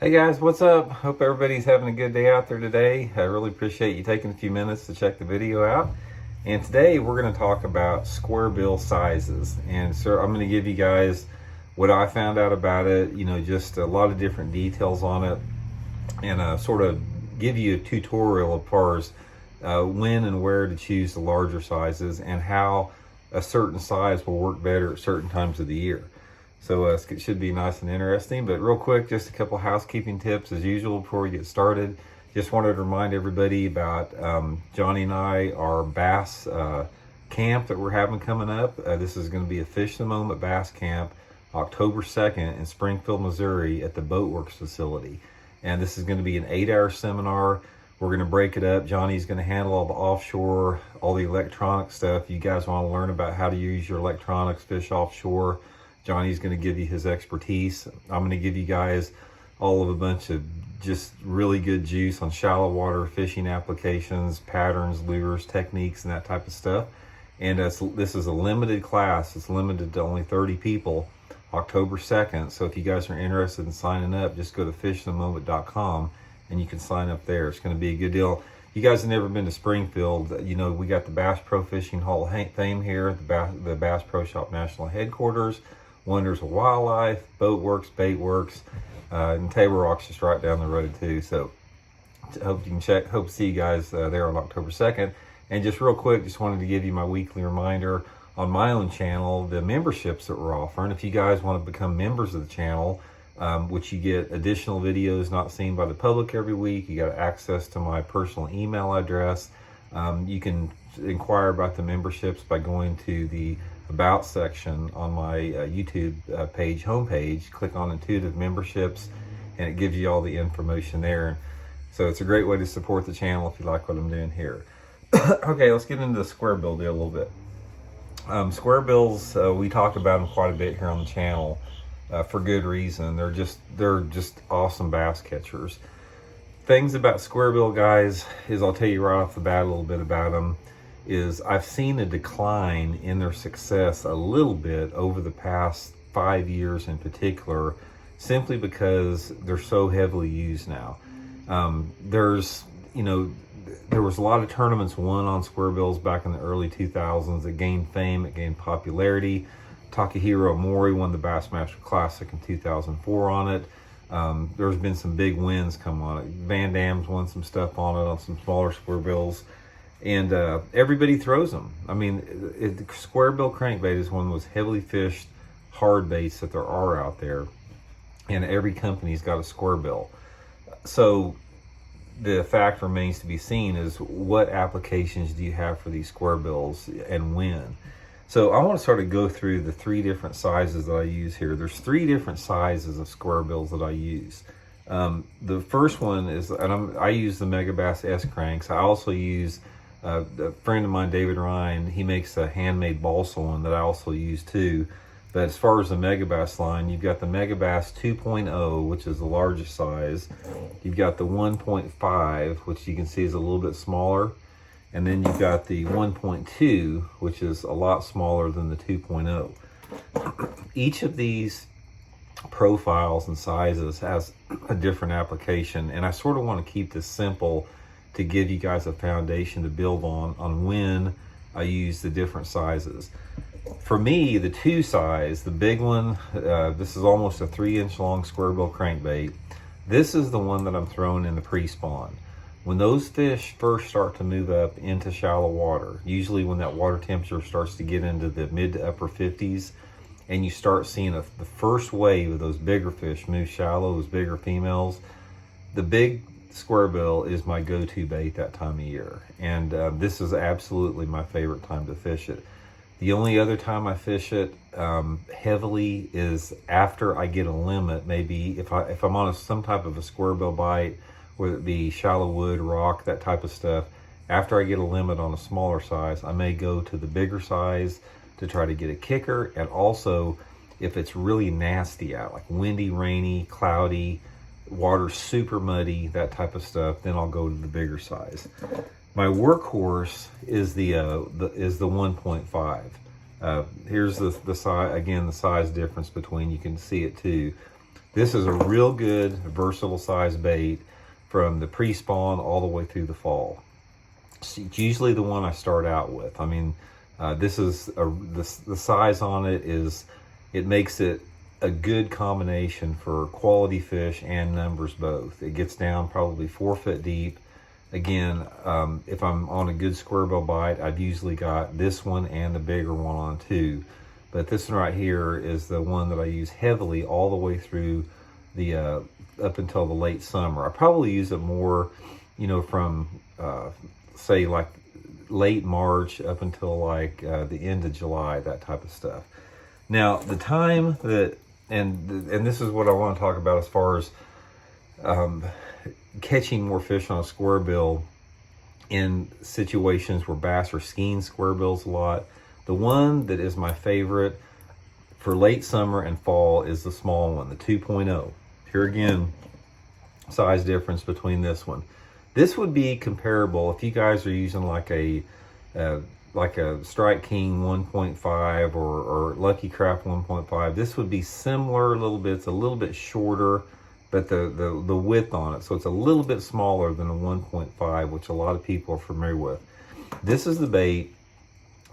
Hey guys, what's up? Hope everybody's having a good day out there today. I really appreciate you taking a few minutes to check the video out. And today we're going to talk about Squarebill sizes. And so I'm going to give you guys what I found out about it, just a lot of different details on it, and sort of give you a tutorial as far as when and where to choose the larger sizes and how a certain size will work better at certain times of the year. So it should be nice and interesting. But real quick, just a couple housekeeping tips as usual before we get started. Just wanted to remind everybody about Johnny and our bass camp that we're having coming up. This is going to be a Fish the Moment Bass Camp, October 2nd in Springfield, Missouri at the Boatworks facility. And this is going to be an 8-hour seminar. We're going to break it up. Johnny's going to handle all the offshore, all the electronic stuff. You guys want to learn about how to use your electronics, fish offshore. Johnny's going to give you his expertise. I'm going to give you guys all of a bunch of just really good juice on shallow water fishing applications, patterns, lures, techniques, and that type of stuff. And this is a limited class. It's limited to only 30 people, October 2nd. So if you guys are interested in signing up, just go to fishthemoment.com and you can sign up there. It's going to be a good deal. You guys have never been to Springfield. We got the Bass Pro Fishing Hall of Fame here, the Bass Pro Shop National Headquarters, Wonders of Wildlife, Boatworks, Baitworks, and Table Rock's just right down the road too. So hope to see you guys there on October 2nd. And just real quick, just wanted to give you my weekly reminder on my own channel, the memberships that we're offering. If you guys want to become members of the channel, which you get additional videos not seen by the public every week, you got access to my personal email address. You can inquire about the memberships by going to the About section on my YouTube homepage. Click on Intuitive Memberships and it gives you all the information there. So it's a great way to support the channel if you like what I'm doing here. Okay, let's get into the Squarebill deal a little bit. Squarebills, we talk about them quite a bit here on the channel for good reason. They're just awesome bass catchers. Things about Squarebill, guys, is I'll tell you right off the bat a little bit about them. Is I've seen a decline in their success a little bit over the past 5 years in particular, simply because they're so heavily used now. There was a lot of tournaments won on Squarebills back in the early 2000s. It gained fame, it gained popularity. Takahiro Mori won the Bassmaster Classic in 2004 on it. There's been some big wins come on it. Van Dam's won some stuff on it on some smaller Squarebills. And everybody throws them. I mean, the Squarebill crankbait is one of the most heavily fished hard baits that there are out there. And every company's got a Squarebill. So the fact remains to be seen is what applications do you have for these Squarebills and when? So I want to sort of go through the 3 different sizes that I use here. There's 3 different sizes of Squarebills that I use. The first one is, I use the Megabass S cranks. I also use a friend of mine, David Ryan, he makes a handmade balsa one that I also use too. But as far as the Megabass line, you've got the Megabass 2.0, which is the largest size. You've got the 1.5, which you can see is a little bit smaller. And then you've got the 1.2, which is a lot smaller than the 2.0. Each of these profiles and sizes has a different application, and I sort of want to keep this simple to give you guys a foundation to build on when I use the different sizes. For me, the 2 size, the big one, this is almost a 3-inch long Squarebill crankbait. This is the one that I'm throwing in the pre-spawn. When those fish first start to move up into shallow water, usually when that water temperature starts to get into the mid to upper 50s, and you start seeing the first wave of those bigger fish move shallow, those bigger females, the big Squarebill is my go-to bait that time of year. And this is absolutely my favorite time to fish it. The only other time I fish it heavily is after I get a limit. Maybe if I'm on some type of a Squarebill bite, whether it be shallow wood, rock, that type of stuff, after I get a limit on a smaller size, I may go to the bigger size to try to get a kicker. And also, if it's really nasty out, like windy, rainy, cloudy, water's super muddy, that type of stuff, then I'll go to the bigger size. My workhorse is the 1.5. Here's the size, again, the size difference between, you can see it too. This is a real good, versatile size bait from the pre-spawn all the way through the fall. It's usually the one I start out with. I mean, this is the size on it is, it makes it a good combination for quality fish and numbers both. It gets down probably 4 foot deep. Again, if I'm on a good squarebill bite, I've usually got this one and the bigger one on too. But this one right here is the one that I use heavily all the way through the up until the late summer. I probably use it more, you know, from say like late March up until like the end of July, that type of stuff. Now the time that, and this is what I want to talk about as far as catching more fish on a squarebill in situations where bass are skiing squarebills a lot. The one that is my favorite for late summer and fall is the small one, the 2.0. Here again, size difference between this one. This would be comparable if you guys are using like a Strike King 1.5 or Lucky Craft 1.5. This would be similar a little bit. It's a little bit shorter, but the width on it, so it's a little bit smaller than a 1.5, which a lot of people are familiar with. This is the bait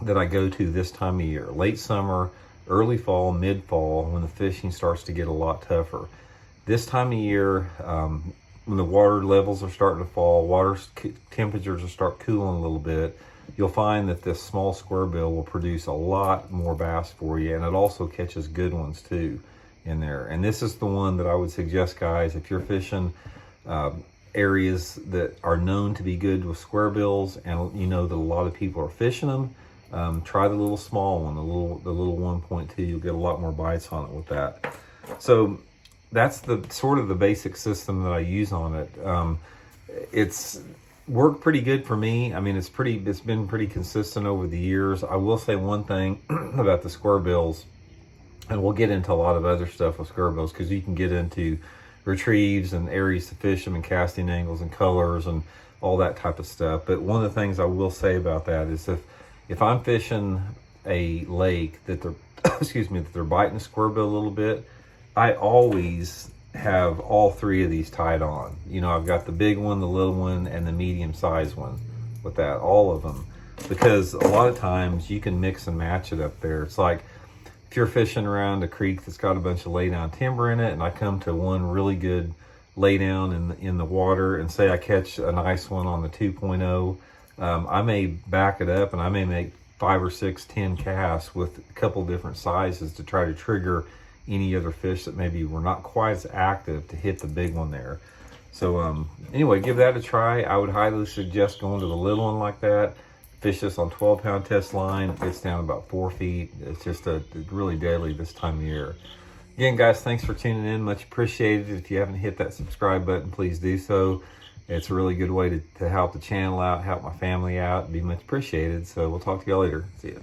that I go to this time of year, late summer, early fall, mid-fall, when the fishing starts to get a lot tougher. This time of year, when the water levels are starting to fall, water temperatures will start cooling a little bit, you'll find that this small squarebill will produce a lot more bass for you, and it also catches good ones too in there. And this is the one that I would suggest, guys, if you're fishing areas that are known to be good with squarebills, and you know that a lot of people are fishing them, try the little small one, the little 1.2. You'll get a lot more bites on it with that. So that's the sort of the basic system that I use on it. It's worked pretty good for me. I mean, it's been pretty consistent over the years. I will say one thing about the squarebills, and we'll get into a lot of other stuff with squarebills, because you can get into retrieves and areas to fish them and casting angles and colors and all that type of stuff. But one of the things I will say about that is if I'm fishing a lake that they're excuse me, that they're biting squarebill a little bit, I always have all three of these tied on. You know, I've got the big one, the little one, and the medium sized one with that, all of them, because a lot of times you can mix and match it up there. It's like if you're fishing around a creek that's got a bunch of lay down timber in it, and I come to one really good lay down in the water, and say I catch a nice one on the 2.0, I may back it up and I may make 5 or 6, 10 casts with a couple different sizes to try to trigger any other fish that maybe were not quite as active to hit the big one there. So anyway, give that a try. I would highly suggest going to the little one like that. Fish this on 12-pound test line. It gets down about 4 feet. It's just really deadly this time of year. Again, guys, thanks for tuning in. Much appreciated. If you haven't hit that subscribe button, please do so. It's a really good way to help the channel out, help my family out. It'd be much appreciated. So we'll talk to y'all later. See ya.